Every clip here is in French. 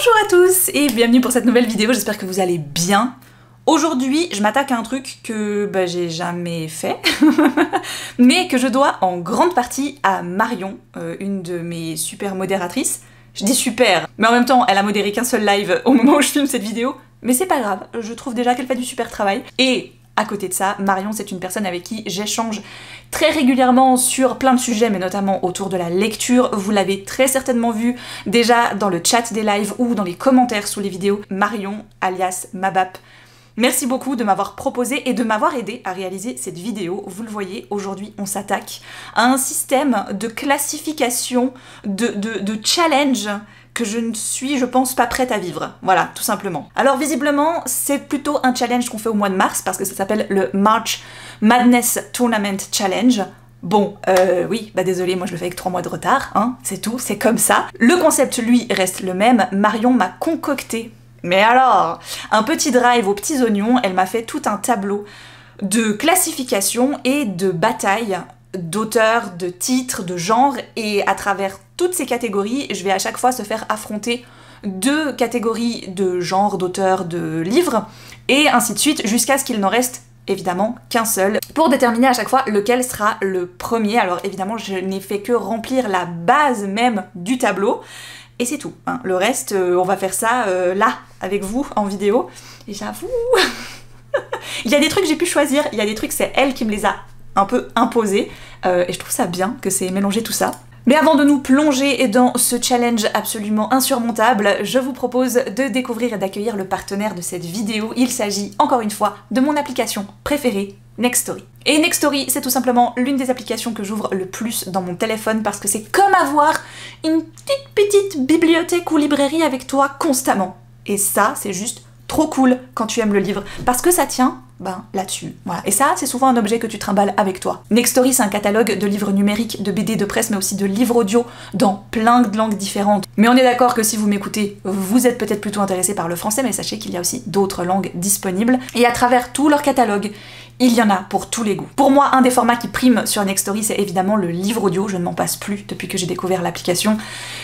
Bonjour à tous et bienvenue pour cette nouvelle vidéo, j'espère que vous allez bien. Aujourd'hui, je m'attaque à un truc que j'ai jamais fait, mais que je dois en grande partie à Marion, une de mes super modératrices. Je dis super, mais en même temps, elle a modéré qu'un seul live au moment où je filme cette vidéo, mais c'est pas grave, je trouve déjà qu'elle fait du super travail. Et à côté de ça, Marion, c'est une personne avec qui j'échange très régulièrement sur plein de sujets, mais notamment autour de la lecture. Vous l'avez très certainement vu déjà dans le chat des lives ou dans les commentaires sous les vidéos. Marion, alias Mabap, merci beaucoup de m'avoir proposé et de m'avoir aidé à réaliser cette vidéo. Vous le voyez, aujourd'hui on s'attaque à un système de classification, de challenge que je ne suis, je pense, pas prête à vivre. Voilà, tout simplement. Alors visiblement, c'est plutôt un challenge qu'on fait au mois de mars, parce que ça s'appelle le March Madness Tournament Challenge. Bon, oui, désolé, moi je le fais avec 3 mois de retard, hein, c'est tout, c'est comme ça. Le concept, lui, reste le même. Marion m'a concocté, mais alors, un petit drive aux petits oignons, elle m'a fait tout un tableau de classification et de bataille d'auteurs, de titres, de genres, et à travers toutes ces catégories, je vais à chaque fois se faire affronter 2 catégories de genres, d'auteurs, de livres, et ainsi de suite, jusqu'à ce qu'il n'en reste évidemment qu'un seul, pour déterminer à chaque fois lequel sera le premier. Alors évidemment, je n'ai fait que remplir la base même du tableau, et c'est tout, hein. Le reste, on va faire ça là, avec vous, en vidéo, et j'avoue... il y a des trucs que j'ai pu choisir, il y a des trucs c'est elle qui me les a un peu imposés, et je trouve ça bien que c'est mélangé tout ça. Mais avant de nous plonger dans ce challenge absolument insurmontable, je vous propose de découvrir et d'accueillir le partenaire de cette vidéo. Il s'agit, encore une fois, de mon application préférée, Nextory. Et Nextory, c'est tout simplement l'une des applications que j'ouvre le plus dans mon téléphone parce que c'est comme avoir une petite bibliothèque ou librairie avec toi constamment. Et ça, c'est juste trop cool quand tu aimes le livre, parce que ça tient là-dessus. Voilà. Et ça, c'est souvent un objet que tu trimbales avec toi. Nextory, c'est un catalogue de livres numériques, de BD, de presse, mais aussi de livres audio dans plein de langues différentes. Mais on est d'accord que si vous m'écoutez, vous êtes peut-être plutôt intéressé par le français, mais sachez qu'il y a aussi d'autres langues disponibles. Et à travers tout leur catalogue, il y en a pour tous les goûts. Pour moi, un des formats qui prime sur Nextory, c'est évidemment le livre audio. Je ne m'en passe plus depuis que j'ai découvert l'application.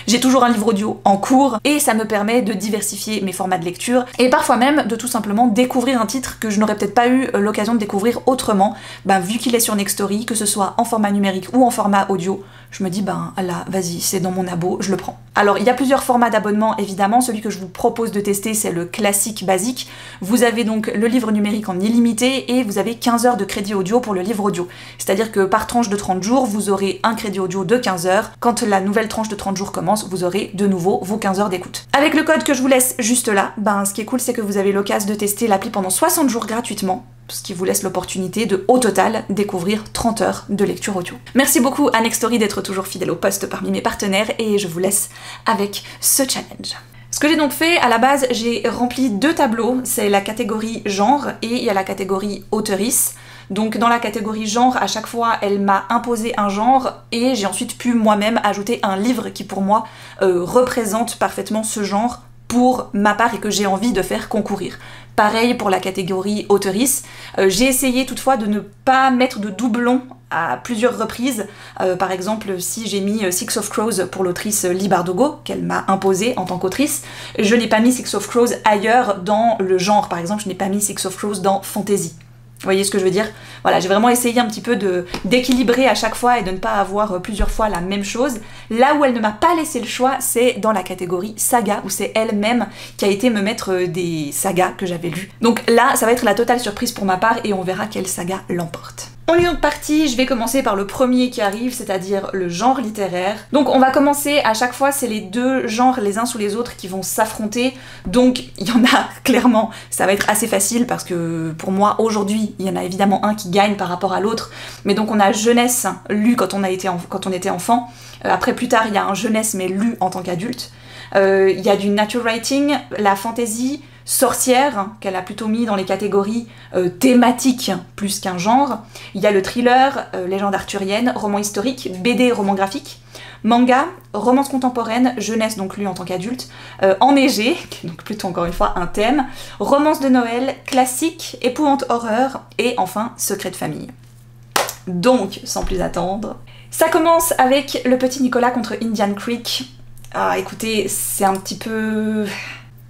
J'ai toujours un livre audio en cours et ça me permet de diversifier mes formats de lecture et parfois même de tout simplement découvrir un titre que je n'aurais peut-être pas eu l'occasion de découvrir autrement. Vu qu'il est sur Nextory, que ce soit en format numérique ou en format audio, je me dis là, vas-y, c'est dans mon abo, je le prends. Alors, il y a plusieurs formats d'abonnement, évidemment. Celui que je vous propose de tester, c'est le classique basique. Vous avez donc le livre numérique en illimité et vous avez 15 heures de crédit audio pour le livre audio. C'est-à-dire que par tranche de 30 jours, vous aurez un crédit audio de 15 heures. Quand la nouvelle tranche de 30 jours commence, vous aurez de nouveau vos 15 heures d'écoute. Avec le code que je vous laisse juste là, ce qui est cool, c'est que vous avez l'occasion de tester l'appli pendant 60 jours gratuitement, ce qui vous laisse l'opportunité de, au total, découvrir 30 heures de lecture audio. Merci beaucoup à Nextory d'être toujours fidèle au poste parmi mes partenaires et je vous laisse avec ce challenge. Ce que j'ai donc fait, à la base, j'ai rempli 2 tableaux, c'est la catégorie genre et il y a la catégorie auteurice. Donc dans la catégorie genre, à chaque fois, elle m'a imposé un genre et j'ai ensuite pu moi-même ajouter un livre qui pour moi représente parfaitement ce genre pour ma part et que j'ai envie de faire concourir. Pareil pour la catégorie auteurice. J'ai essayé toutefois de ne pas mettre de doublons à plusieurs reprises. Par exemple, si j'ai mis Six of Crows pour l'autrice Leigh Bardugo, qu'elle m'a imposé en tant qu'autrice, je n'ai pas mis Six of Crows ailleurs dans le genre. Par exemple, je n'ai pas mis Six of Crows dans Fantasy. Vous voyez ce que je veux dire? Voilà, j'ai vraiment essayé un petit peu d'équilibrer à chaque fois et de ne pas avoir plusieurs fois la même chose. Là où elle ne m'a pas laissé le choix, c'est dans la catégorie saga, où c'est elle-même qui a été me mettre des sagas que j'avais lues. Donc là, ça va être la totale surprise pour ma part et on verra quelle saga l'emporte. On est donc parti, je vais commencer par le premier qui arrive, c'est-à-dire le genre littéraire. Donc on va commencer, à chaque fois c'est les 2 genres les uns sous les autres qui vont s'affronter, donc il y en a clairement, ça va être assez facile parce que pour moi aujourd'hui il y en a évidemment un qui gagne par rapport à l'autre, mais donc on a jeunesse lu quand on était enfant, après plus tard il y a un jeunesse mais lu en tant qu'adulte, il y a du nature writing, la fantasy, sorcière, qu'elle a plutôt mis dans les catégories thématiques plus qu'un genre. Il y a le thriller, légende arthurienne, roman historique, BD, roman graphique, manga, romance contemporaine, jeunesse donc lue en tant qu'adulte, enneigé, qui est donc plutôt encore une fois un thème, romance de Noël, classique, épouvante horreur, et enfin secret de famille. Donc, sans plus attendre, ça commence avec Le Petit Nicolas contre Indian Creek. Ah, écoutez, c'est un petit peu...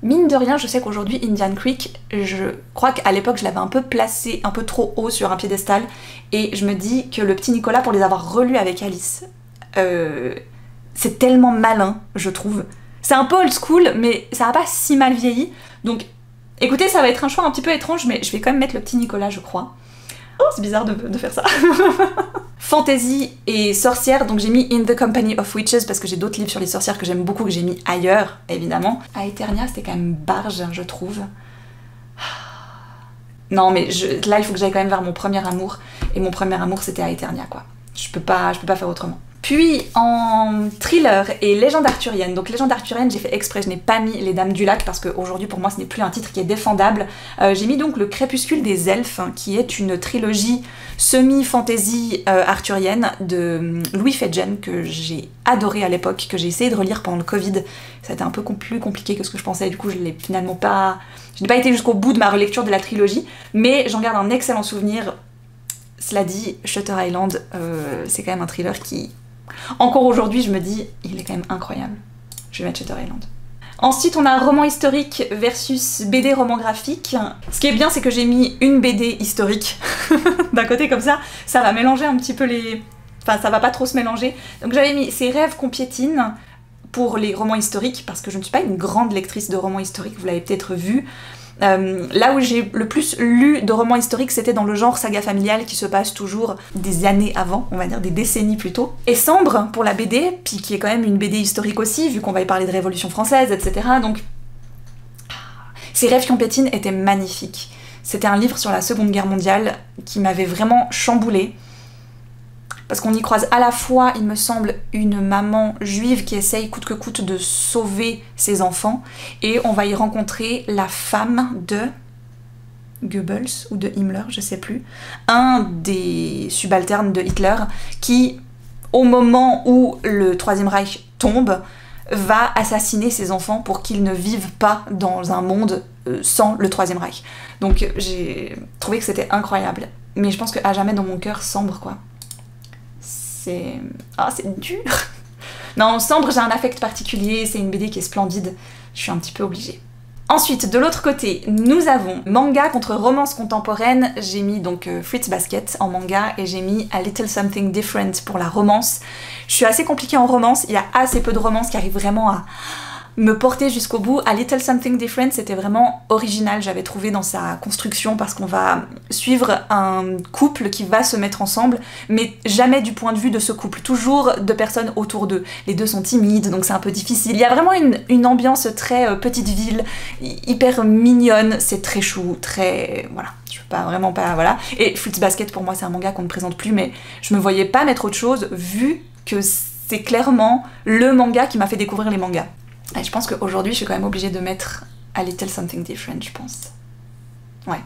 Mine de rien, je sais qu'aujourd'hui, Indian Creek, je crois qu'à l'époque, je l'avais un peu placé un peu trop haut sur un piédestal, et je me dis que le petit Nicolas, pour les avoir relus avec Alice, c'est tellement malin, je trouve. C'est un peu old school, mais ça va pas si mal vieilli, donc écoutez, ça va être un choix un petit peu étrange, mais je vais quand même mettre le petit Nicolas, je crois. Oh, c'est bizarre de faire ça. Fantasy et sorcière, donc j'ai mis In the Company of Witches parce que j'ai d'autres livres sur les sorcières que j'aime beaucoup, que j'ai mis ailleurs, évidemment. Aeternia, c'était quand même barge, je trouve. Non, mais là, il faut que j'aille quand même vers mon premier amour, et mon premier amour, c'était Aeternia, quoi. Je peux pas faire autrement. Puis en thriller et légende arthurienne, donc légende arthurienne j'ai fait exprès, je n'ai pas mis les Dames du Lac parce qu'aujourd'hui pour moi ce n'est plus un titre qui est défendable. J'ai mis donc le Crépuscule des Elfes, qui est une trilogie semi-fantasy arthurienne de Louis Fedgen que j'ai adoré à l'époque, que j'ai essayé de relire pendant le Covid. Ça a été un peu plus compliqué que ce que je pensais, du coup je n'ai pas été jusqu'au bout de ma relecture de la trilogie, mais j'en garde un excellent souvenir. Cela dit, Shutter Island, c'est quand même un thriller qui... Encore aujourd'hui, je me dis, il est quand même incroyable. Je vais mettre Shutter Island. Ensuite, on a un roman historique versus BD roman graphique. Ce qui est bien, c'est que j'ai mis une BD historique d'un côté, comme ça va mélanger un petit peu les... Enfin, ça va pas trop se mélanger. Donc j'avais mis Ces rêves qu'on piétine pour les romans historiques, parce que je ne suis pas une grande lectrice de romans historiques, vous l'avez peut-être vu. Là où j'ai le plus lu de romans historiques, c'était dans le genre saga familiale qui se passe toujours des années avant, on va dire des décennies plus tôt. Et Sambre pour la BD, puis qui est quand même une BD historique aussi, vu qu'on va y parler de Révolution française, etc. Donc, Ces rêves qu'on piétine était magnifique. C'était un livre sur la Seconde Guerre mondiale qui m'avait vraiment chamboulée. Parce qu'on y croise à la fois, il me semble, une maman juive qui essaye coûte que coûte de sauver ses enfants, et on va y rencontrer la femme de Goebbels ou de Himmler, je sais plus, un des subalternes de Hitler, qui, au moment où le Troisième Reich tombe, va assassiner ses enfants pour qu'ils ne vivent pas dans un monde sans le Troisième Reich. Donc j'ai trouvé que c'était incroyable. Mais je pense qu'à jamais dans mon cœur, Sambre, quoi. C'est dur. Non, Sambre, j'ai un affect particulier, c'est une BD qui est splendide, je suis un petit peu obligée. Ensuite, de l'autre côté, nous avons manga contre romance contemporaine. J'ai mis donc Fruits Basket en manga et j'ai mis A Little Something Different pour la romance. Je suis assez compliquée en romance, il y a assez peu de romances qui arrivent vraiment à me porter jusqu'au bout. A Little Something Different, c'était vraiment original, j'avais trouvé dans sa construction, parce qu'on va suivre un couple qui va se mettre ensemble, mais jamais du point de vue de ce couple, toujours de personnes autour d'eux. Les deux sont timides, donc c'est un peu difficile. Il y a vraiment une ambiance très petite ville, hyper mignonne, c'est très chou, très... voilà, je peux pas, vraiment pas... voilà. Et Fruits Basket, pour moi, c'est un manga qu'on ne présente plus, mais je me voyais pas mettre autre chose, vu que c'est clairement le manga qui m'a fait découvrir les mangas. Et je pense qu'aujourd'hui, je suis quand même obligée de mettre A Little Something Different, je pense. Ouais.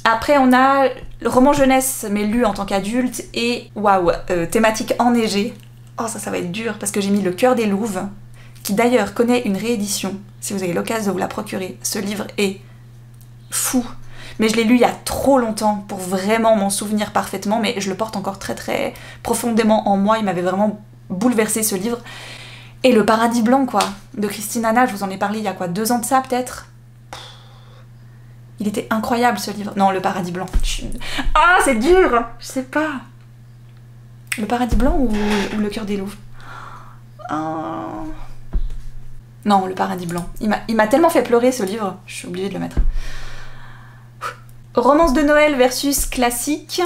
Après, on a le roman jeunesse, mais lu en tant qu'adulte, et waouh, thématique enneigée. Oh, ça va être dur, parce que j'ai mis Le Cœur des Louves, qui d'ailleurs connaît une réédition. Si vous avez l'occasion de vous la procurer, ce livre est fou. Mais je l'ai lu il y a trop longtemps pour vraiment m'en souvenir parfaitement, mais je le porte encore très très profondément en moi. Il m'avait vraiment bouleversé, ce livre. Et Le Paradis Blanc, quoi, de Christine Hanna, je vous en ai parlé il y a quoi, 2 ans de ça, peut-être. Il était incroyable, ce livre. Non, Le Paradis Blanc. Ah, c'est dur. Je sais pas. Le Paradis Blanc ou Le Cœur des Louves. Non, Le Paradis Blanc. Il m'a tellement fait pleurer, ce livre, je suis obligée de le mettre. Romance de Noël versus classique.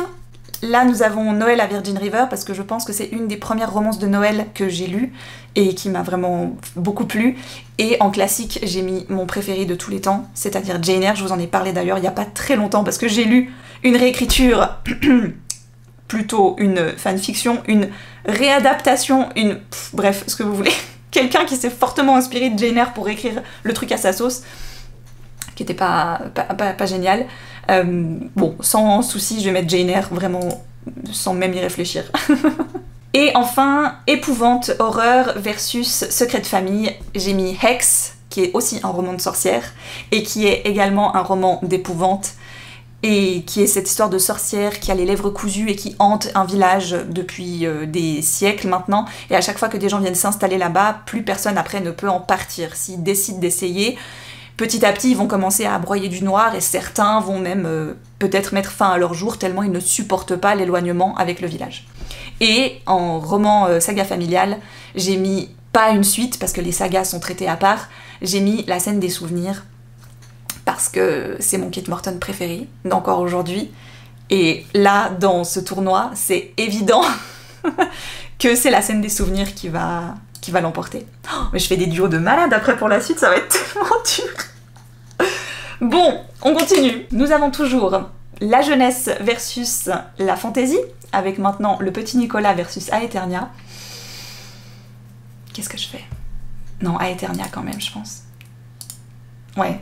Là, nous avons Noël à Virgin River, parce que je pense que c'est une des premières romances de Noël que j'ai lues et qui m'a vraiment beaucoup plu. Et en classique, j'ai mis mon préféré de tous les temps, c'est-à-dire Jane Eyre. Je vous en ai parlé d'ailleurs il n'y a pas très longtemps, parce que j'ai lu une réécriture, plutôt une fanfiction, une réadaptation, bref, ce que vous voulez. Quelqu'un qui s'est fortement inspiré de Jane Eyre pour écrire le truc à sa sauce, qui était pas génial. Bon, sans souci, je vais mettre Jane Eyre, vraiment, sans même y réfléchir. Et enfin, épouvante, horreur versus secret de famille. J'ai mis Hex, qui est aussi un roman de sorcière, et qui est également un roman d'épouvante. et qui est cette histoire de sorcière qui a les lèvres cousues et qui hante un village depuis des siècles maintenant, et à chaque fois que des gens viennent s'installer là-bas, plus personne après ne peut en partir. S'ils décident d'essayer, petit à petit ils vont commencer à broyer du noir, et certains vont même peut-être mettre fin à leur jour tellement ils ne supportent pas l'éloignement avec le village. Et en roman saga familiale, j'ai mis pas une suite, parce que les sagas sont traitées à part, j'ai mis la scène des souvenirs, parce que c'est mon Kate Morton préféré, encore aujourd'hui. Et là, dans ce tournoi, c'est évident que c'est la scène des souvenirs qui va l'emporter. Oh, mais je fais des duos de malade après pour la suite, ça va être tellement dur. Bon, on continue. Nous avons toujours la jeunesse versus la fantaisie, avec maintenant le petit Nicolas versus Aeternia. Qu'est-ce que je fais? Non, Aeternia quand même, je pense. Ouais.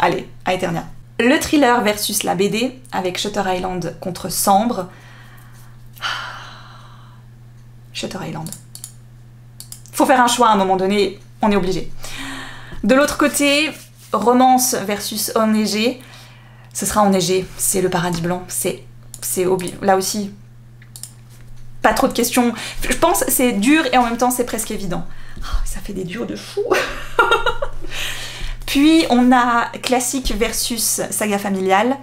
Allez, Aeternia. Le thriller versus la BD, avec Shutter Island contre Sambre. Shutter Island. Faut faire un choix à un moment donné, on est obligé. De l'autre côté, romance versus enneigé. Ce sera enneigé, c'est le paradis blanc. C'est là aussi, pas trop de questions. Je pense que c'est dur et en même temps c'est presque évident. Oh, ça fait des duos de fou. Puis on a classique versus saga familiale.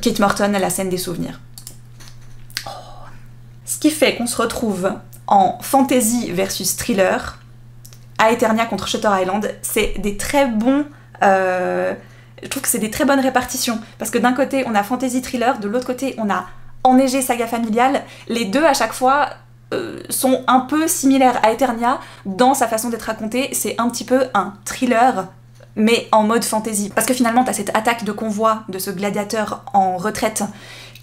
Kate Morton, la scène des souvenirs. Oh. Ce qui fait qu'on se retrouve en fantasy versus thriller. Aeternia contre Shutter Island, c'est des très bons... je trouve que c'est des très bonnes répartitions. Parce que d'un côté, on a fantasy thriller, de l'autre côté, on a enneigé saga familiale. Les deux, à chaque fois... sont un peu similaires. À Aeternia, dans sa façon d'être racontée, c'est un petit peu un thriller, mais en mode fantasy. Parce que finalement, t'as cette attaque de convoi de ce gladiateur en retraite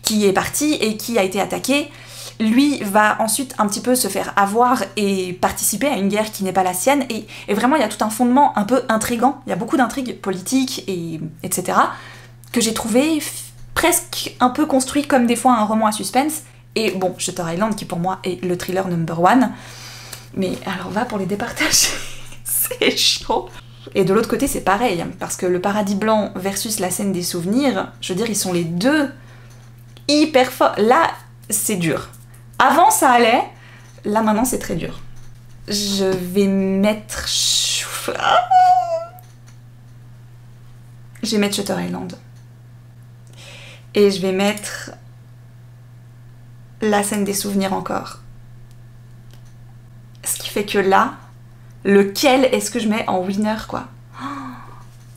qui est parti et qui a été attaqué. Lui va ensuite un petit peu se faire avoir et participer à une guerre qui n'est pas la sienne. Et vraiment, il y a tout un fondement un peu intriguant. Il y a beaucoup d'intrigues politiques, etc. que j'ai trouvé presque un peu construit comme des fois un roman à suspense. Et bon, Shutter Island, qui pour moi est le thriller number one. Mais alors va pour les départager, c'est chaud. Et de l'autre côté, c'est pareil, parce que le paradis blanc versus la scène des souvenirs, je veux dire, ils sont les deux hyper forts. Là, c'est dur. Avant, ça allait. Là, maintenant, c'est très dur. Je vais mettre... Je vais mettre Shutter Island. Et je vais mettre... la scène des souvenirs encore. Ce qui fait que là, lequel est-ce que je mets en winner, quoi?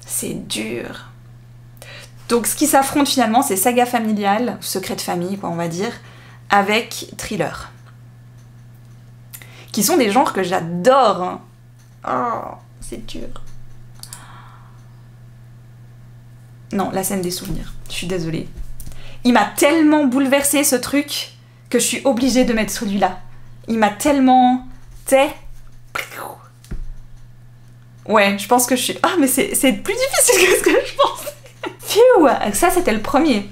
C'est dur. Donc ce qui s'affronte finalement, c'est saga familiale, secret de famille, quoi, on va dire, avec thriller. Qui sont des genres que j'adore. Hein. Oh, c'est dur. Non, la scène des souvenirs. Je suis désolée. Il m'a tellement bouleversé ce truc que je suis obligée de mettre celui-là. Il m'a tellement... Ouais, je pense que je suis... Ah, mais c'est plus difficile que ce que je pensais. Phew, ça, c'était le premier.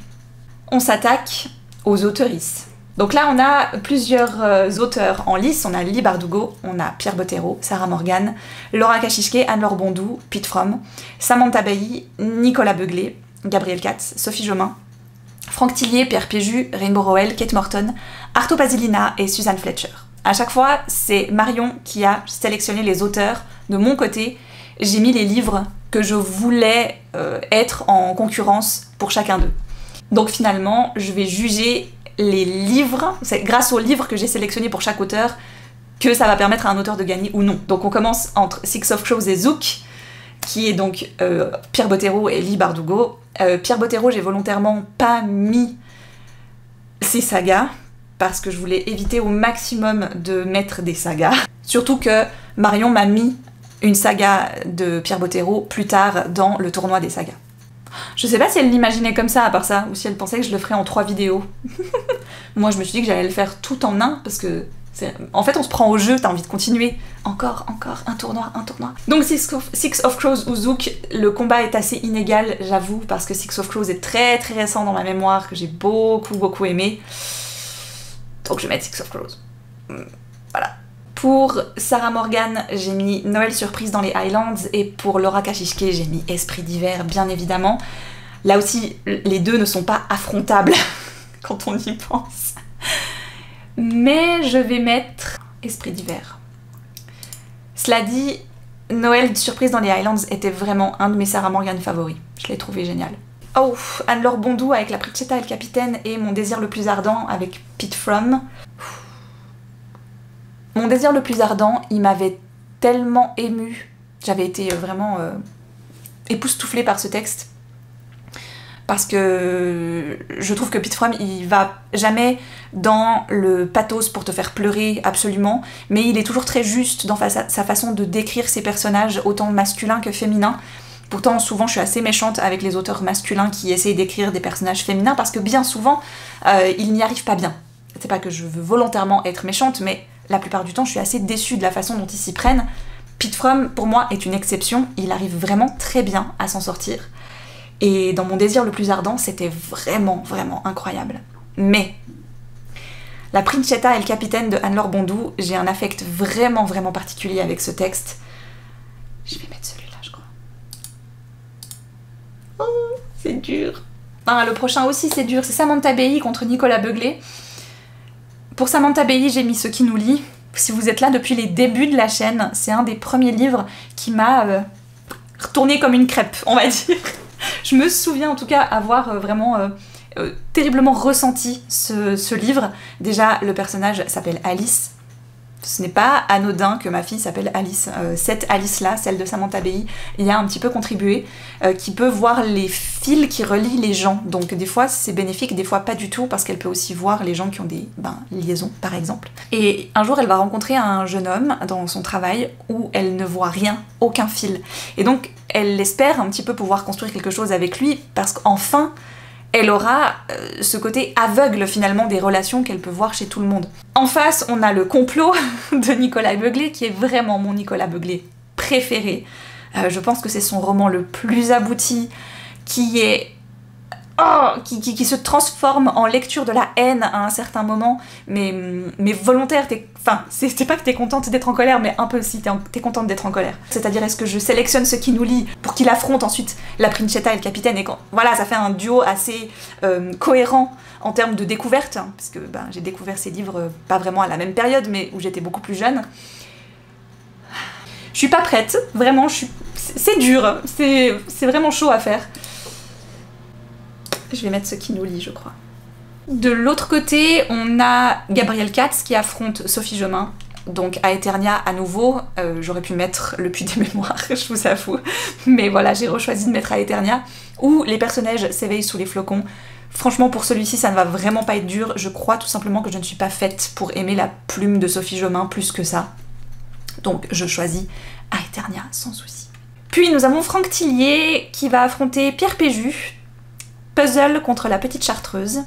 On s'attaque aux auteurices. Donc là, on a plusieurs auteurs en lice. On a Lily Bardugo, on a Pierre Bottero, Sarah Morgan, Laura Kashishke, Anne-Laure Bondou, Pete Fromm, Samantha Bailly, Nicolas Beuglé, Gabriel Katz, Sophie Jomain, Franck Tillier, Pierre Péju, Rainbow Rowell, Kate Morton, Arto Pasilina et Suzanne Fletcher. À chaque fois, c'est Marion qui a sélectionné les auteurs. De mon côté, j'ai mis les livres que je voulais être en concurrence pour chacun d'eux. Donc finalement, je vais juger les livres, c'est grâce aux livres que j'ai sélectionnés pour chaque auteur que ça va permettre à un auteur de gagner ou non. Donc on commence entre Six of Crows et Zouk, qui est donc Pierre Bottero et Lily Bardugo. Pierre Bottero, j'ai volontairement pas mis ses sagas, parce que je voulais éviter au maximum de mettre des sagas. Surtout que Marion m'a mis une saga de Pierre Bottero plus tard dans le tournoi des sagas. Je sais pas si elle l'imaginait comme ça à part ça, ou si elle pensait que je le ferais en 3 vidéos. Moi je me suis dit que j'allais le faire tout en un, parce que en fait on se prend au jeu, t'as envie de continuer. Encore, un tournoi. Donc Six of Crows ou Zouk, le combat est assez inégal, j'avoue, parce que Six of Crows est très très récent dans ma mémoire, que j'ai beaucoup aimé. Donc je vais mettre Six of Crows. Voilà. Pour Sarah Morgan, j'ai mis Noël surprise dans les Highlands, et pour Laura Kashishke, j'ai mis Esprit d'hiver, bien évidemment. Là aussi, les deux ne sont pas affrontables quand on y pense. Mais je vais mettre Esprit d'hiver. Cela dit, Noël surprise dans les Highlands était vraiment un de mes Sarah Morgan favoris. Je l'ai trouvé génial. Oh, Anne-Laure Bondou avec La Princietta et le Capitaine, et Mon désir le plus ardent avec Pete Fromm. Mon désir le plus ardent, il m'avait tellement émue. J'avais été vraiment époustouflée par ce texte. Parce que je trouve que Pete Fromm, il va jamais dans le pathos pour te faire pleurer absolument, mais il est toujours très juste dans sa façon de décrire ses personnages, autant masculins que féminins. Pourtant, souvent, je suis assez méchante avec les auteurs masculins qui essayent d'écrire des personnages féminins, parce que bien souvent, ils n'y arrivent pas bien. C'est pas que je veux volontairement être méchante, mais la plupart du temps, je suis assez déçue de la façon dont ils s'y prennent. Pete Fromm, pour moi, est une exception. Il arrive vraiment très bien à s'en sortir. Et dans Mon désir le plus ardent, c'était vraiment, vraiment incroyable. Mais La Princietta et le Capitaine de Anne-Laure Bondou, j'ai un affect vraiment, vraiment particulier avec ce texte. Je vais mettre celui-là, je crois. Oh, c'est dur. Ah, le prochain aussi, c'est dur. C'est Samantha Bailly contre Nicolas Beuglé. Pour Samantha Bailly, j'ai mis Ce qui nous lie. Si vous êtes là depuis les débuts de la chaîne, c'est un des premiers livres qui m'a retourné comme une crêpe, on va dire. Je me souviens en tout cas avoir vraiment terriblement ressenti ce livre. Déjà, le personnage s'appelle Alice. Ce n'est pas anodin que ma fille s'appelle Alice. Cette Alice-là, celle de Samantha Bailly, y a un petit peu contribué, qui peut voir les fils qui relient les gens. Donc des fois c'est bénéfique, des fois pas du tout, parce qu'elle peut aussi voir les gens qui ont des liaisons, par exemple. Et un jour, elle va rencontrer un jeune homme dans son travail où elle ne voit rien, aucun fil. Et donc elle espère un petit peu pouvoir construire quelque chose avec lui, parce qu'enfin, elle aura ce côté aveugle finalement des relations qu'elle peut voir chez tout le monde. En face, on a le complot de Nicolas Beuglé, qui est vraiment mon Nicolas Beuglé préféré. Je pense que c'est son roman le plus abouti, qui est... Oh, qui se transforme en lecture de la haine à un certain moment, mais volontaire. Enfin, c'est pas que t'es contente d'être en colère, mais un peu si t'es contente d'être en colère. C'est-à-dire, est-ce que je sélectionne ce qui nous lie pour qu'il affronte ensuite La Princietta et le Capitaine, et quand, voilà, ça fait un duo assez cohérent en termes de découverte, hein, parce que j'ai découvert ces livres pas vraiment à la même période, mais où j'étais beaucoup plus jeune. Je suis pas prête, vraiment, c'est dur, c'est vraiment chaud à faire. Je vais mettre Ce qui nous lie, je crois. De l'autre côté, on a Gabrielle Katz qui affronte Sophie Jomain. Donc à Eternia, à nouveau, j'aurais pu mettre Le Puits des Mémoires, je vous avoue. Mais voilà, j'ai rechoisi de mettre à Eternia, où les personnages s'éveillent sous les flocons. Franchement, pour celui-ci, ça ne va vraiment pas être dur. Je crois tout simplement que je ne suis pas faite pour aimer la plume de Sophie Jomain plus que ça. Donc je choisis à Eternia, sans souci. Puis nous avons Franck Tillier qui va affronter Pierre Péju. Puzzle contre la petite chartreuse.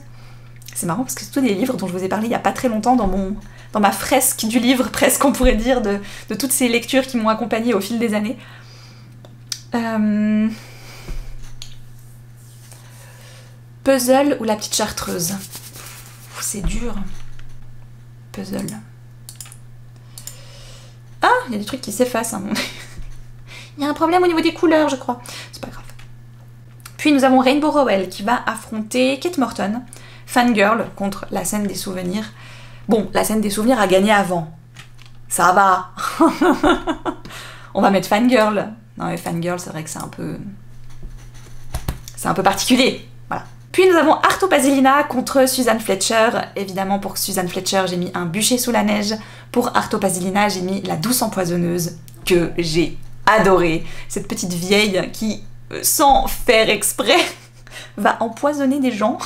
C'est marrant parce que c'est tous des livres dont je vous ai parlé il y a pas très longtemps dans ma fresque du livre, presque on pourrait dire, de toutes ces lectures qui m'ont accompagnée au fil des années. Puzzle ou la petite chartreuse? C'est dur. Puzzle. Ah, il y a des trucs qui s'effacent. Hein. Il y a un problème au niveau des couleurs, je crois. C'est pas grave. Puis nous avons Rainbow Rowell qui va affronter Kate Morton, Fangirl contre La Scène des Souvenirs. Bon, La Scène des Souvenirs a gagné avant. Ça va. On va mettre Fangirl. Non mais Fangirl, c'est vrai que c'est un peu particulier. Voilà. Puis nous avons Arto Pasilina contre Suzanne Fletcher. Évidemment, pour Suzanne Fletcher, j'ai mis Un bûcher sous la neige. Pour Arto Pasilina, j'ai mis La douce empoisonneuse, que j'ai adorée. Cette petite vieille qui, sans faire exprès, va empoisonner des gens.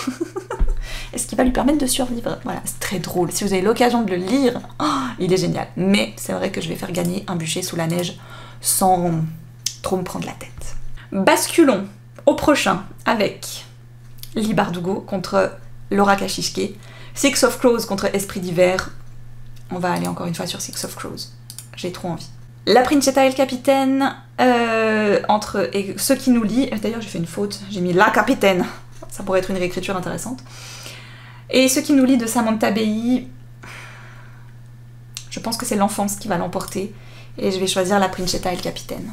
Et ce qui va lui permettre de survivre. Voilà, c'est très drôle. Si vous avez l'occasion de le lire, oh, il est génial. Mais c'est vrai que je vais faire gagner Un bûcher sous la neige sans trop me prendre la tête. Basculons au prochain avec Lee Bardugo contre Laura Kashishke. Six of Crows contre Esprit d'hiver. On va aller encore une fois sur Six of Crows. J'ai trop envie. La Princietta et le Capitaine, entre Ce qui nous lie. D'ailleurs, j'ai fait une faute, j'ai mis La Capitaine. Ça pourrait être une réécriture intéressante. Et Ce qui nous lie de Samantha Bailly. Je pense que c'est l'enfance qui va l'emporter. Et je vais choisir la Princietta et le capitaine.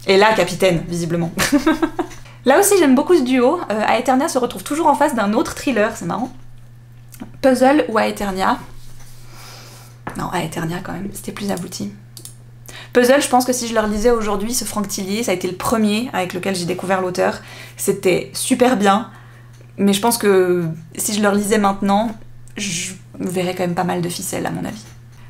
Et la capitaine, visiblement. Là aussi, j'aime beaucoup ce duo. Aeternia se retrouve toujours en face d'un autre thriller, c'est marrant. Puzzle ou Aeternia? Non, Aeternia quand même, c'était plus abouti. Puzzle, je pense que si je le relisais aujourd'hui, ce Franck Tillier, ça a été le premier avec lequel j'ai découvert l'auteur. C'était super bien, mais je pense que si je le relisais maintenant, je verrais quand même pas mal de ficelles à mon avis.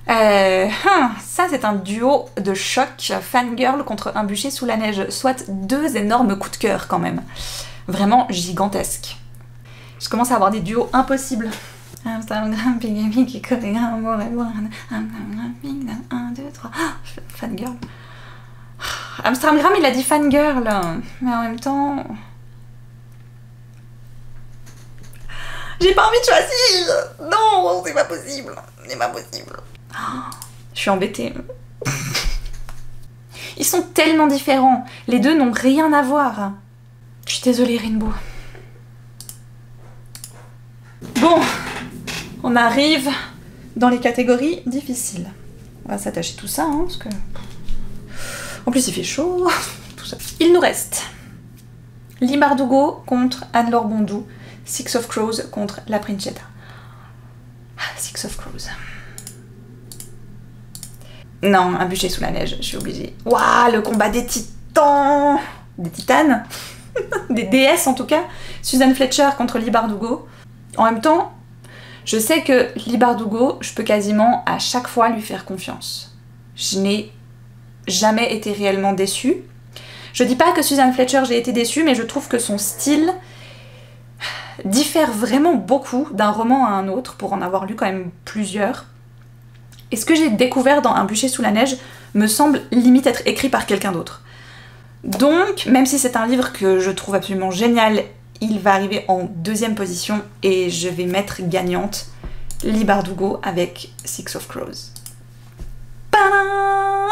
Ça c'est un duo de choc, Fangirl contre Un bûcher sous la neige, soit deux énormes coups de cœur quand même. Vraiment gigantesques. Je commence à avoir des duos impossibles. Amsterdam, Pigamy, qui connaît un mot, 1, 2, 3. Fangirl. Amsterdam, il a dit Fangirl, mais en même temps. J'ai pas envie de choisir! Non, c'est pas possible! C'est pas possible! Je suis embêtée. Ils sont tellement différents. Les deux n'ont rien à voir. Je suis désolée, Rainbow. Bon, on arrive dans les catégories difficiles. On va s'attacher tout ça, hein, parce que... En plus, il fait chaud. Tout ça. Il nous reste Lee Bardugo contre Anne-Laure Bondou. Six of Crows contre La Princietta. Six of Crows. Non, Un bûcher sous la neige, je suis obligée. Waouh, le combat des titans! Des titanes? Des déesses en tout cas. Suzanne Fletcher contre Lee Bardugo. En même temps, je sais que Lee Bardugo, je peux quasiment à chaque fois lui faire confiance. Je n'ai jamais été réellement déçue. Je dis pas que Suzanne Fletcher j'ai été déçue, mais je trouve que son style diffère vraiment beaucoup d'un roman à un autre, pour en avoir lu quand même plusieurs. Et ce que j'ai découvert dans Un bûcher sous la neige me semble limite être écrit par quelqu'un d'autre. Donc, même si c'est un livre que je trouve absolument génial, il va arriver en deuxième position et je vais mettre gagnante Lee Bardugo avec Six of Crows. Padam.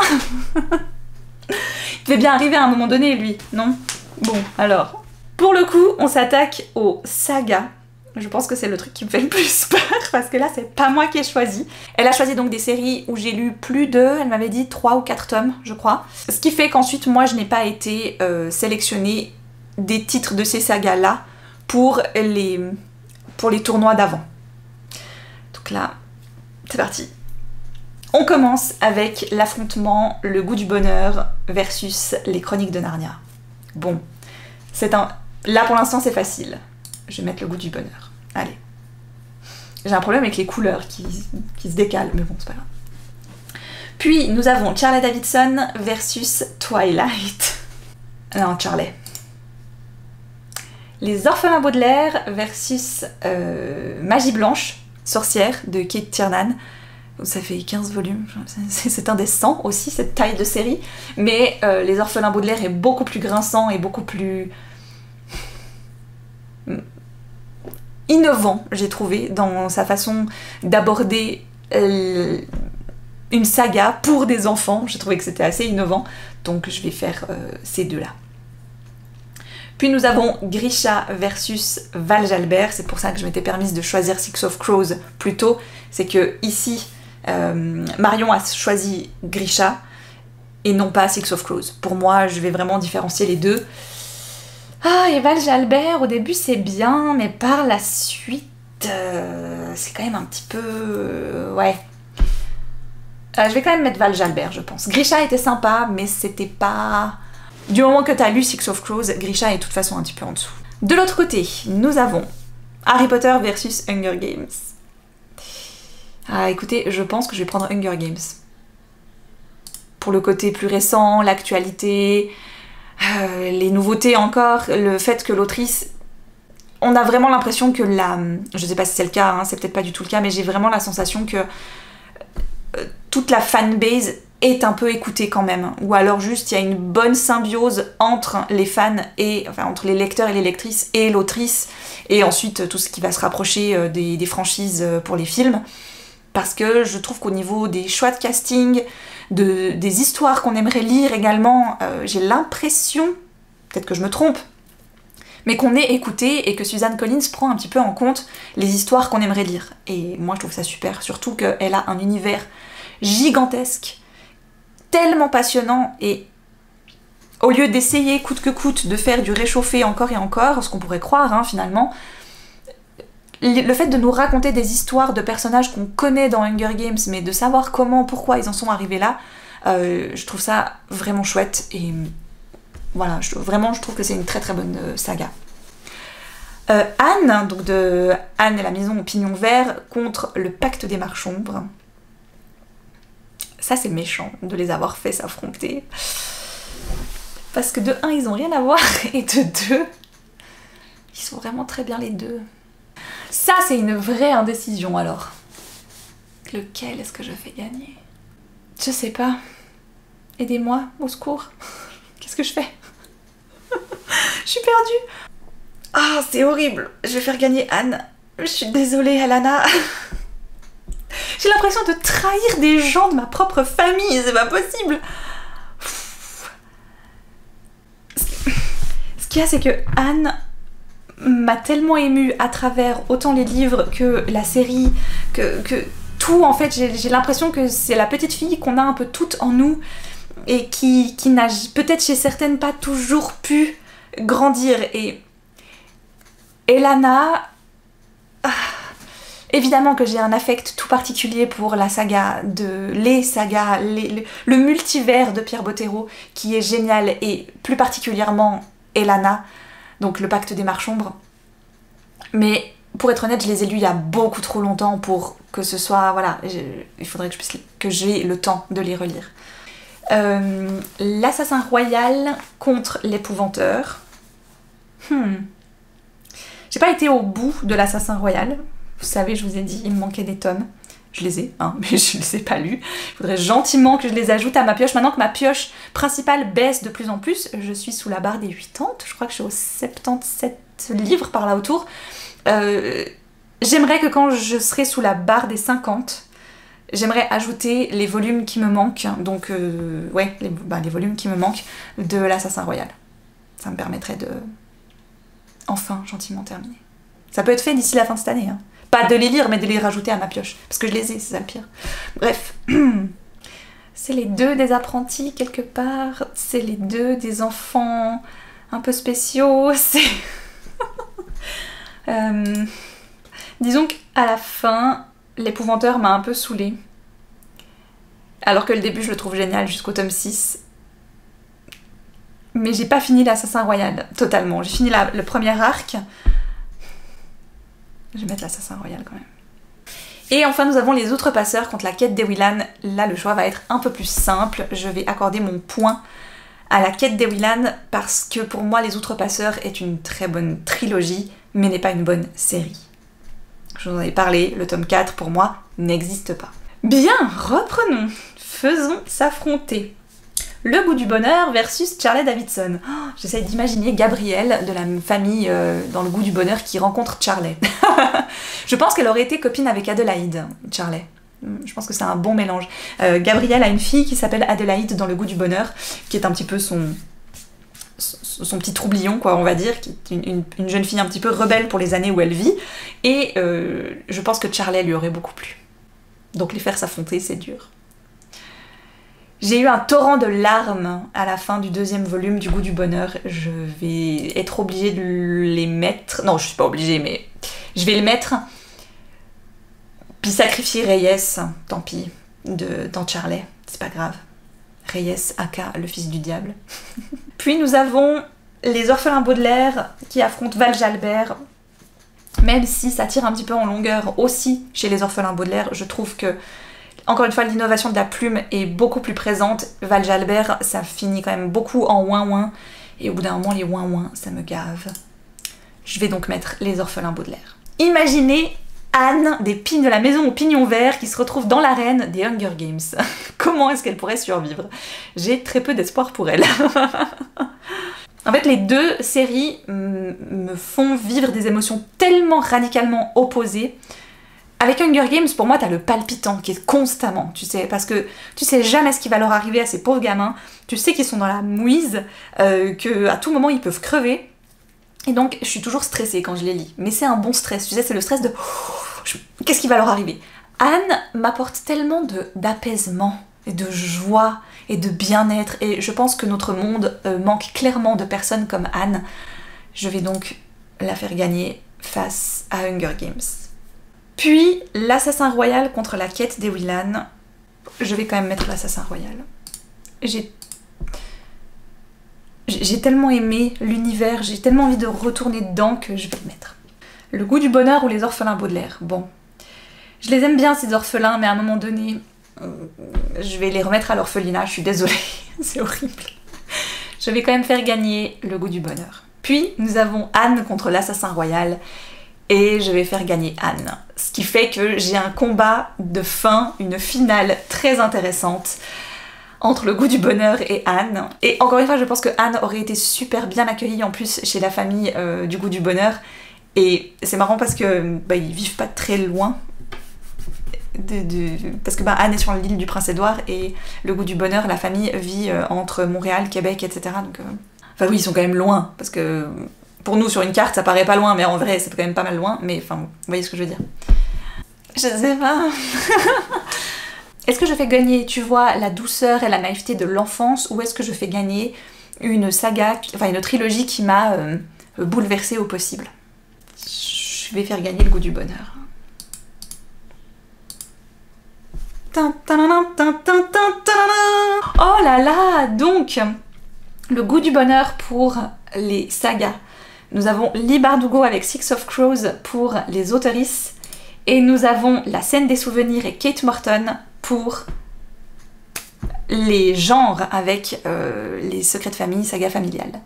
Il devait bien arriver à un moment donné, lui, non? Bon, alors... Pour le coup, on s'attaque aux sagas. Je pense que c'est le truc qui me fait le plus peur, parce que là, c'est pas moi qui ai choisi. Elle a choisi donc des séries où j'ai lu plus de, elle m'avait dit 3 ou 4 tomes, je crois. Ce qui fait qu'ensuite, moi, je n'ai pas été sélectionner des titres de ces sagas-là pour les tournois d'avant. Donc là, c'est parti. On commence avec l'affrontement Le goût du bonheur versus Les Chroniques de Narnia. Bon, c'est un... Là, pour l'instant, c'est facile. Je vais mettre Le goût du bonheur. Allez. J'ai un problème avec les couleurs qui se décalent, mais bon, c'est pas grave. Puis, nous avons Charlie Davidson versus Twilight. Non, Charlie. Les Orphelins Baudelaire versus Magie Blanche, sorcière, de Kate Tiernan. Ça fait 15 volumes, c'est indécent aussi, cette taille de série. Mais Les Orphelins Baudelaire est beaucoup plus grinçant et beaucoup plus... innovant, j'ai trouvé, dans sa façon d'aborder une saga pour des enfants. J'ai trouvé que c'était assez innovant, donc je vais faire ces deux-là. Puis nous avons Grisha versus Val Jalbert. C'est pour ça que je m'étais permise de choisir Six of Crows plus tôt. C'est que ici, Marion a choisi Grisha et non pas Six of Crows. Pour moi, je vais vraiment différencier les deux. Ah, et Val Jalbert, au début c'est bien, mais par la suite, c'est quand même un petit peu... ouais. Je vais quand même mettre Val Jalbert, je pense. Grisha était sympa, mais c'était pas... Du moment que t'as lu Six of Crows, Grisha est de toute façon un petit peu en dessous. De l'autre côté, nous avons Harry Potter versus Hunger Games. Ah, écoutez, je pense que je vais prendre Hunger Games. Pour le côté plus récent, l'actualité... les nouveautés encore, le fait que l'autrice... On a vraiment l'impression que la... Je sais pas si c'est le cas, hein, c'est peut-être pas du tout le cas, mais j'ai vraiment la sensation que toute la fanbase est un peu écoutée quand même. Ou alors juste, il y a une bonne symbiose entre les fans et... Enfin, entre les lecteurs et les lectrices et l'autrice. Et ensuite, tout ce qui va se rapprocher des franchises pour les films. Parce que je trouve qu'au niveau des choix de casting... des histoires qu'on aimerait lire également, j'ai l'impression, peut-être que je me trompe, mais qu'on est écouté et que Suzanne Collins prend un petit peu en compte les histoires qu'on aimerait lire. Et moi je trouve ça super, surtout qu'elle a un univers gigantesque, tellement passionnant, et au lieu d'essayer coûte que coûte de faire du réchauffé encore et encore, ce qu'on pourrait croire hein, finalement, le fait de nous raconter des histoires de personnages qu'on connaît dans Hunger Games, mais de savoir comment, pourquoi ils en sont arrivés là, je trouve ça vraiment chouette, et voilà, vraiment je trouve que c'est une très très bonne saga. Anne, donc de Anne et la maison au pignon vert contre le pacte des marchombres. Ça c'est méchant de les avoir fait s'affronter. Parce que de 1, ils ont rien à voir, et de 2, ils sont vraiment très bien les deux. Ça c'est une vraie indécision alors. Lequel est-ce que je fais gagner? Je sais pas. Aidez-moi, au secours. Qu'est-ce que je fais? Je suis perdue. Ah, c'est horrible. Je vais faire gagner Anne. Je suis désolée, Alana. J'ai l'impression de trahir des gens de ma propre famille. C'est pas possible. Ce qu'il y a, c'est que Anne m'a tellement émue à travers autant les livres que la série, que tout. En fait, j'ai l'impression que c'est la petite fille qu'on a un peu toute en nous et qui n'a peut-être chez certaines pas toujours pu grandir. Et Lana, évidemment que j'ai un affect tout particulier pour la saga, les sagas, le multivers de Pierre Bottero qui est génial, et plus particulièrement Elana, donc le pacte des marchombres. Mais pour être honnête, je les ai lus il y a beaucoup trop longtemps pour que ce soit, voilà, il faudrait que j'ai le temps de les relire. L'assassin royal contre l'épouvanteur. J'ai pas été au bout de l'assassin royal. Vous savez, je vous ai dit, il me manquait des tomes. Je les ai, hein, mais je les ai pas lus. Il faudrait gentiment que je les ajoute à ma pioche. Maintenant que ma pioche principale baisse de plus en plus, je suis sous la barre des 80. Je crois que je suis aux 77 livres par là autour. J'aimerais que quand je serai sous la barre des 50, j'aimerais ajouter les volumes qui me manquent. Donc, ouais, les volumes qui me manquent de l'assassin royal. Ça me permettrait de enfin gentiment terminer. Ça peut être fait d'ici la fin de cette année, hein. Pas de les lire, mais de les rajouter à ma pioche. Parce que je les ai, c'est ça le pire. Bref. C'est les deux des apprentis, quelque part. C'est les deux des enfants un peu spéciaux. C'est... Disons qu'à la fin, l'épouvanteur m'a un peu saoulée. Alors que le début, je le trouve génial jusqu'au tome 6. Mais j'ai pas fini l'assassin royal, totalement. J'ai fini le premier arc. Je vais mettre l'assassin royal quand même. Et enfin, nous avons les outrepasseurs contre la quête des Willan. Là, le choix va être un peu plus simple. Je vais accorder mon point à la quête des Willan parce que pour moi, les outrepasseurs est une très bonne trilogie, mais n'est pas une bonne série. Je vous en ai parlé, le tome 4 pour moi n'existe pas. Bien, reprenons. Faisons s'affronter Le Goût du Bonheur versus Charlie Davidson. Oh, j'essaye d'imaginer Gabrielle de la famille dans Le Goût du Bonheur qui rencontre Charlie. Je pense qu'elle aurait été copine avec Adélaïde, Charlie. Je pense que c'est un bon mélange. Gabrielle a une fille qui s'appelle Adélaïde dans Le Goût du Bonheur, qui est un petit peu son petit troublion, quoi, on va dire, qui est une jeune fille un petit peu rebelle pour les années où elle vit. Et je pense que Charlie lui aurait beaucoup plu. Donc les faire s'affronter, c'est dur. J'ai eu un torrent de larmes à la fin du deuxième volume du Goût du Bonheur. Je vais être obligée de les mettre... Non, je suis pas obligée, mais je vais le mettre. Puis sacrifier Reyes, tant pis, dans Charlie, c'est pas grave. Reyes, aka le fils du diable. Puis nous avons les orphelins Baudelaire qui affrontent Valjalbert. Même si ça tire un petit peu en longueur aussi chez les orphelins Baudelaire, je trouve que encore une fois, l'innovation de la plume est beaucoup plus présente. Valjalbert, ça finit quand même beaucoup en ouin-ouin. Et au bout d'un moment, les ouin-ouin, ça me gave. Je vais donc mettre les orphelins Baudelaire. Imaginez Anne de la maison au pignon vert qui se retrouve dans l'arène des Hunger Games. Comment est-ce qu'elle pourrait survivre? J'ai très peu d'espoir pour elle. En fait, les deux séries me font vivre des émotions tellement radicalement opposées. Avec Hunger Games, pour moi, t'as le palpitant qui est constamment, tu sais, parce que tu sais jamais ce qui va leur arriver à ces pauvres gamins, tu sais qu'ils sont dans la mouise, qu'à tout moment ils peuvent crever, et donc je suis toujours stressée quand je les lis. Mais c'est un bon stress, tu sais, c'est le stress de qu'est-ce qui va leur arriver? Anne m'apporte tellement d'apaisement et de joie et de bien-être et je pense que notre monde manque clairement de personnes comme Anne. Je vais donc la faire gagner face à Hunger Games. Puis l'assassin royal contre la quête des Willan. Je vais quand même mettre l'assassin royal. J'ai tellement aimé l'univers, j'ai tellement envie de retourner dedans que je vais le mettre. Le goût du bonheur ou les orphelins Baudelaire. Bon, je les aime bien ces orphelins, mais à un moment donné, je vais les remettre à l'orphelinat, je suis désolée, c'est horrible. Je vais quand même faire gagner le goût du bonheur. Puis nous avons Anne contre l'assassin royal, et je vais faire gagner Anne. Ce qui fait que j'ai un combat de fin, une finale très intéressante entre le goût du bonheur et Anne. Et encore une fois, je pense que Anne aurait été super bien accueillie en plus chez la famille du goût du bonheur. Et c'est marrant parce que ils vivent pas très loin. Parce que Anne est sur l'île du Prince-Édouard et le goût du bonheur, la famille vit entre Montréal, Québec, etc. Donc, enfin oui, ils sont quand même loin, parce que pour nous sur une carte ça paraît pas loin, mais en vrai c'est quand même pas mal loin, mais enfin vous voyez ce que je veux dire. Je sais pas. Est-ce que je fais gagner, tu vois, la douceur et la naïveté de l'enfance, ou est-ce que je fais gagner une saga, enfin une trilogie qui m'a bouleversée au possible? Je vais faire gagner le goût du bonheur. Oh là là, donc le goût du bonheur pour les sagas. Nous avons Leigh Bardugo avec Six of Crows pour les auteurices, et nous avons La scène des souvenirs et Kate Morton pour les genres avec les secrets de famille, saga familiale.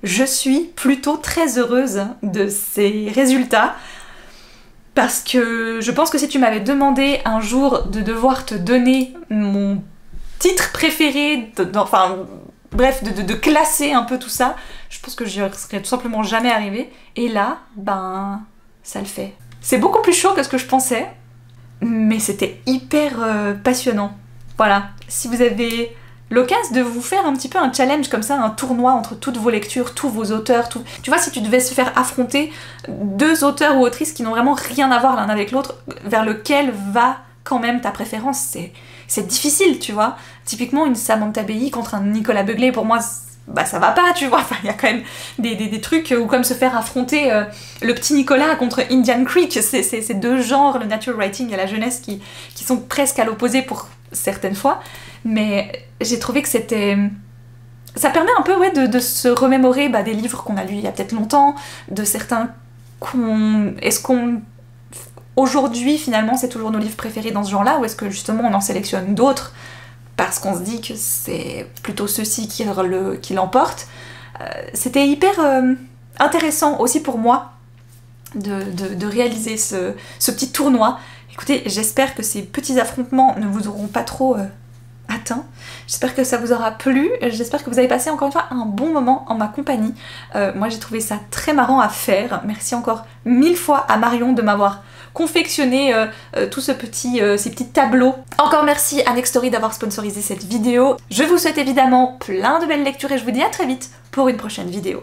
Je suis plutôt très heureuse de ces résultats, parce que je pense que si tu m'avais demandé un jour de devoir te donner mon titre préféré, enfin bref, de classer un peu tout ça, je pense que j'y serais tout simplement jamais arrivée. Et là, ça le fait. C'est beaucoup plus chaud que ce que je pensais, mais c'était hyper passionnant. Voilà, si vous avez l'occasion de vous faire un petit peu un challenge comme ça, un tournoi entre toutes vos lectures, tous vos auteurs, tout... Tu vois, si tu devais se faire affronter deux auteurs ou autrices qui n'ont vraiment rien à voir l'un avec l'autre, vers lequel va quand même ta préférence, c'est difficile, tu vois. Typiquement, une Samantha Bailly contre un Nicolas Beuglet, pour moi, ça va pas, tu vois. Enfin, il y a quand même des trucs où comme se faire affronter le petit Nicolas contre Indian Creek, c'est deux genres, le nature writing et la jeunesse, qui sont presque à l'opposé pour certaines fois. Mais j'ai trouvé que c'était... Ça permet un peu de se remémorer des livres qu'on a lus il y a peut-être longtemps, de certains qu'on... Est-ce qu'on... Aujourd'hui, finalement, c'est toujours nos livres préférés dans ce genre-là, ou est-ce que justement on en sélectionne d'autres parce qu'on se dit que c'est plutôt ceux-ci qui l'emportent. C'était hyper intéressant aussi pour moi de réaliser ce petit tournoi. Écoutez, j'espère que ces petits affrontements ne vous auront pas trop atteint. J'espère que ça vous aura plu. J'espère que vous avez passé encore une fois un bon moment en ma compagnie. Moi j'ai trouvé ça très marrant à faire. Merci encore 1000 fois à Marion de m'avoir confectionné tout ces petits tableaux. Encore merci à Nextory d'avoir sponsorisé cette vidéo. Je vous souhaite évidemment plein de belles lectures et je vous dis à très vite pour une prochaine vidéo.